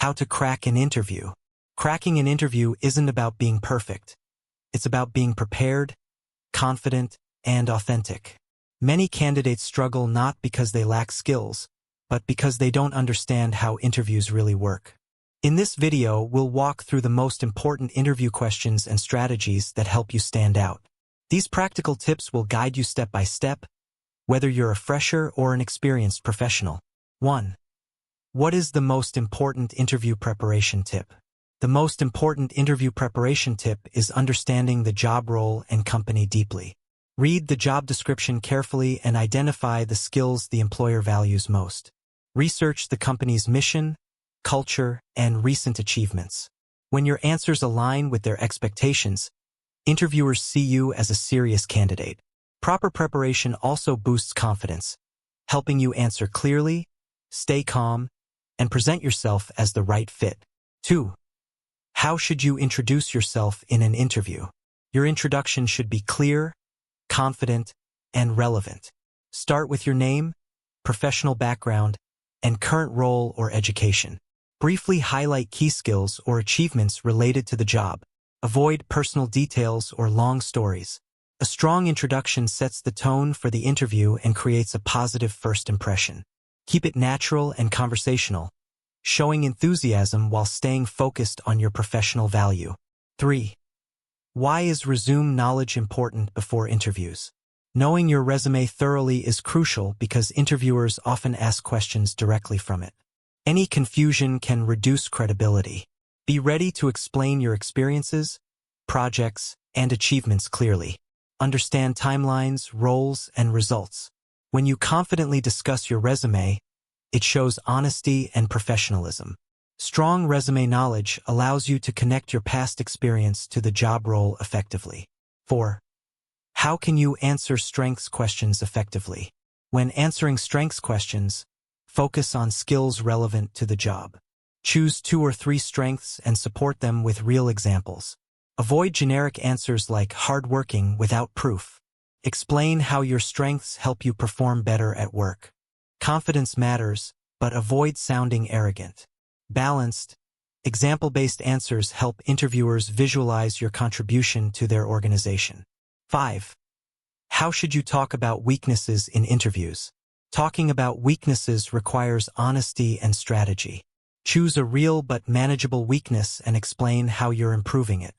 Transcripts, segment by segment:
How to crack an interview. Cracking an interview isn't about being perfect. It's about being prepared, confident, and authentic. Many candidates struggle not because they lack skills, but because they don't understand how interviews really work. In this video, we'll walk through the most important interview questions and strategies that help you stand out. These practical tips will guide you step by step, whether you're a fresher or an experienced professional. 1. What is the most important interview preparation tip? The most important interview preparation tip is understanding the job role and company deeply. Read the job description carefully and identify the skills the employer values most. Research the company's mission, culture, and recent achievements. When your answers align with their expectations, interviewers see you as a serious candidate. Proper preparation also boosts confidence, helping you answer clearly, stay calm, and present yourself as the right fit. 2. How should you introduce yourself in an interview? Your introduction should be clear, confident, and relevant. Start with your name, professional background, and current role or education. Briefly highlight key skills or achievements related to the job. Avoid personal details or long stories. A strong introduction sets the tone for the interview and creates a positive first impression. Keep it natural and conversational, showing enthusiasm while staying focused on your professional value. 3. Why is resume knowledge important before interviews? Knowing your resume thoroughly is crucial because interviewers often ask questions directly from it. Any confusion can reduce credibility. Be ready to explain your experiences, projects, and achievements clearly. Understand timelines, roles, and results. When you confidently discuss your resume, it shows honesty and professionalism. Strong resume knowledge allows you to connect your past experience to the job role effectively. 4. How can you answer strengths questions effectively? When answering strengths questions, focus on skills relevant to the job. Choose 2 or 3 strengths and support them with real examples. Avoid generic answers like hardworking without proof. Explain how your strengths help you perform better at work. Confidence matters, but avoid sounding arrogant. Balanced, example-based answers help interviewers visualize your contribution to their organization. 5. How should you talk about weaknesses in interviews? Talking about weaknesses requires honesty and strategy. Choose a real but manageable weakness and explain how you're improving it.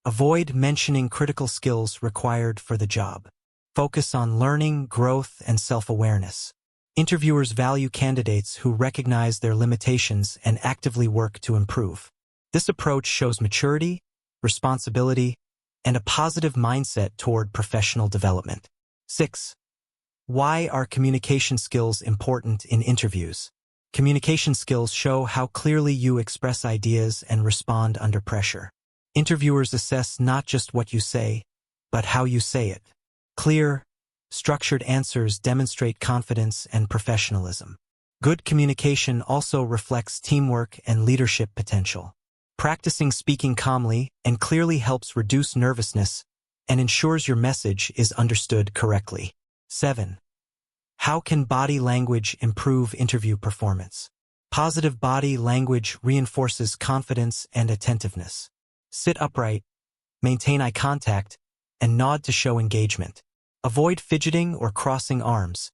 Avoid mentioning critical skills required for the job. Focus on learning, growth, and self-awareness. Interviewers value candidates who recognize their limitations and actively work to improve. This approach shows maturity, responsibility, and a positive mindset toward professional development. 6. Why are communication skills important in interviews? Communication skills show how clearly you express ideas and respond under pressure. Interviewers assess not just what you say, but how you say it. Clear, structured answers demonstrate confidence and professionalism. Good communication also reflects teamwork and leadership potential. Practicing speaking calmly and clearly helps reduce nervousness and ensures your message is understood correctly. 7. How can body language improve interview performance? Positive body language reinforces confidence and attentiveness. Sit upright, maintain eye contact, and nod to show engagement. Avoid fidgeting or crossing arms,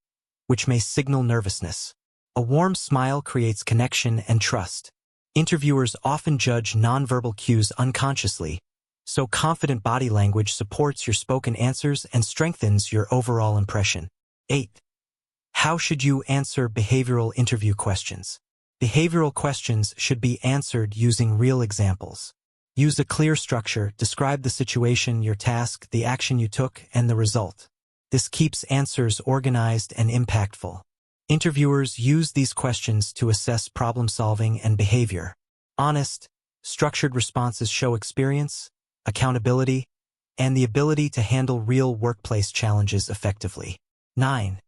which may signal nervousness. A warm smile creates connection and trust. Interviewers often judge nonverbal cues unconsciously, so confident body language supports your spoken answers and strengthens your overall impression. 8. How should you answer behavioral interview questions? Behavioral questions should be answered using real examples. Use a clear structure, describe the situation, your task, the action you took, and the result. This keeps answers organized and impactful. Interviewers use these questions to assess problem-solving and behavior. Honest, structured responses show experience, accountability, and the ability to handle real workplace challenges effectively. 9.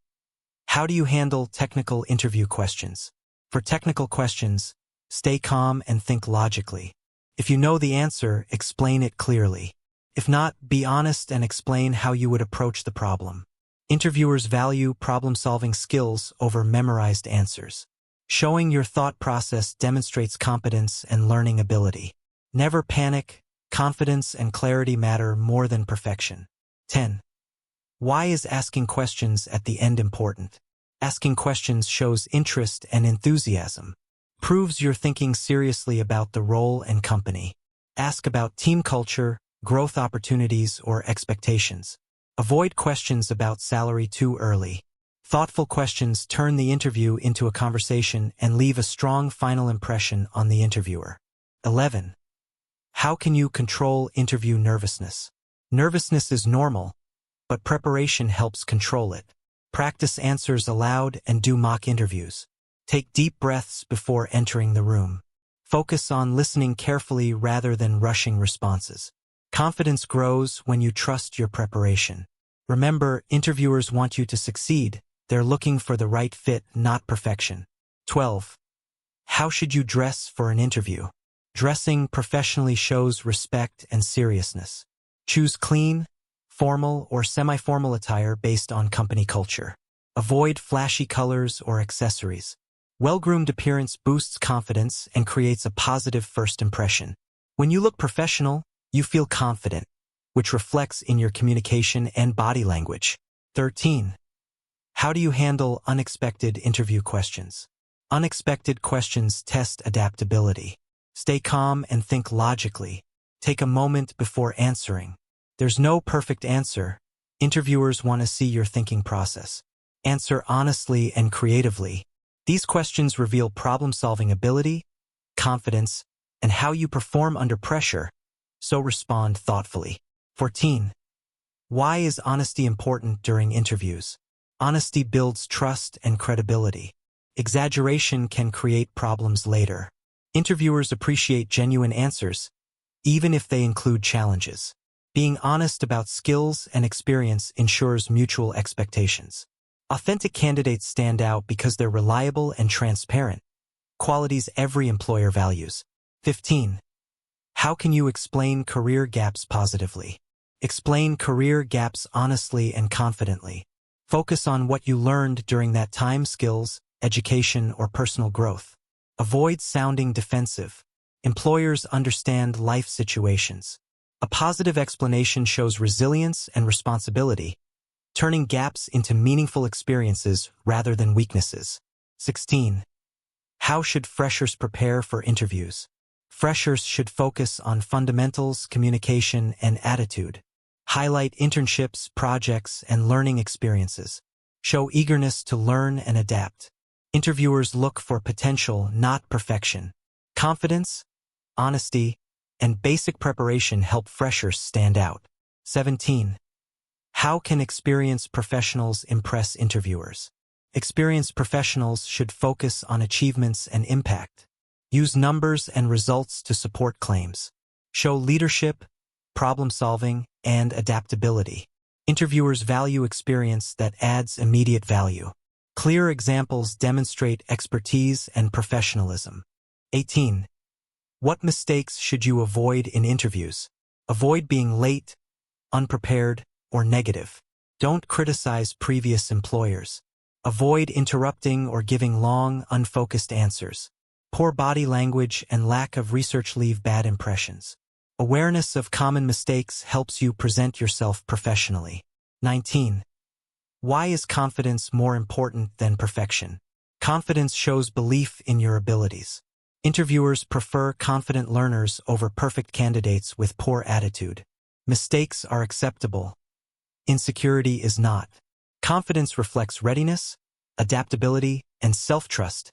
How do you handle technical interview questions? For technical questions, stay calm and think logically. If you know the answer, explain it clearly. If not, be honest and explain how you would approach the problem. Interviewers value problem-solving skills over memorized answers. Showing your thought process demonstrates competence and learning ability. Never panic. Confidence and clarity matter more than perfection. 10. Why is asking questions at the end important? Asking questions shows interest and enthusiasm. Proves you're thinking seriously about the role and company. Ask about team culture, growth opportunities, or expectations. Avoid questions about salary too early. Thoughtful questions turn the interview into a conversation and leave a strong final impression on the interviewer. 11. How can you control interview nervousness? Nervousness is normal, but preparation helps control it. Practice answers aloud and do mock interviews. Take deep breaths before entering the room. Focus on listening carefully rather than rushing responses. Confidence grows when you trust your preparation. Remember, interviewers want you to succeed. They're looking for the right fit, not perfection. 12. How should you dress for an interview? Dressing professionally shows respect and seriousness. Choose clean, formal, or semi-formal attire based on company culture. Avoid flashy colors or accessories. Well-groomed appearance boosts confidence and creates a positive first impression. When you look professional, you feel confident, which reflects in your communication and body language. 13. How do you handle unexpected interview questions? Unexpected questions test adaptability. Stay calm and think logically. Take a moment before answering. There's no perfect answer. Interviewers want to see your thinking process. Answer honestly and creatively. These questions reveal problem-solving ability, confidence, and how you perform under pressure, so respond thoughtfully. 14. Why is honesty important during interviews? Honesty builds trust and credibility. Exaggeration can create problems later. Interviewers appreciate genuine answers, even if they include challenges. Being honest about skills and experience ensures mutual expectations. Authentic candidates stand out because they're reliable and transparent, qualities every employer values. 15. How can you explain career gaps positively? Explain career gaps honestly and confidently. Focus on what you learned during that time: skills, education, or personal growth. Avoid sounding defensive. Employers understand life situations. A positive explanation shows resilience and responsibility, turning gaps into meaningful experiences rather than weaknesses. 16. How should freshers prepare for interviews? Freshers should focus on fundamentals, communication, and attitude. Highlight internships, projects, and learning experiences. Show eagerness to learn and adapt. Interviewers look for potential, not perfection. Confidence, honesty, and basic preparation help freshers stand out. 17. How can experienced professionals impress interviewers? Experienced professionals should focus on achievements and impact. Use numbers and results to support claims. Show leadership, problem-solving, and adaptability. Interviewers value experience that adds immediate value. Clear examples demonstrate expertise and professionalism. 18. What mistakes should you avoid in interviews? Avoid being late, unprepared, or negative. Don't criticize previous employers. Avoid interrupting or giving long, unfocused answers. Poor body language and lack of research leave bad impressions. Awareness of common mistakes helps you present yourself professionally. 19. Why is confidence more important than perfection? Confidence shows belief in your abilities. Interviewers prefer confident learners over perfect candidates with poor attitude. Mistakes are acceptable. Insecurity is not. Confidence reflects readiness, adaptability, and self-trust,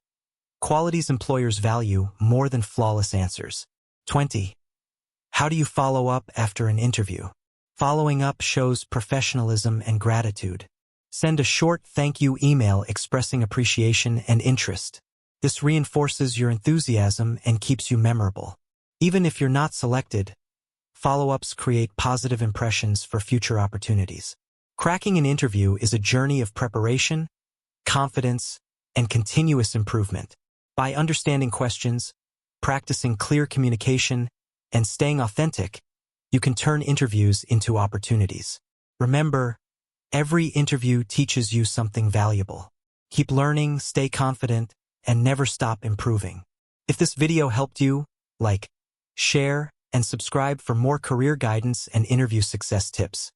qualities employers value more than flawless answers. 20. How do you follow up after an interview? Following up shows professionalism and gratitude. Send a short thank you email expressing appreciation and interest. This reinforces your enthusiasm and keeps you memorable. Even if you're not selected, follow-ups create positive impressions for future opportunities. Cracking an interview is a journey of preparation, confidence, and continuous improvement. By understanding questions, practicing clear communication, and staying authentic, you can turn interviews into opportunities. Remember, every interview teaches you something valuable. Keep learning, stay confident, and never stop improving. If this video helped you, like, share, and subscribe for more career guidance and interview success tips.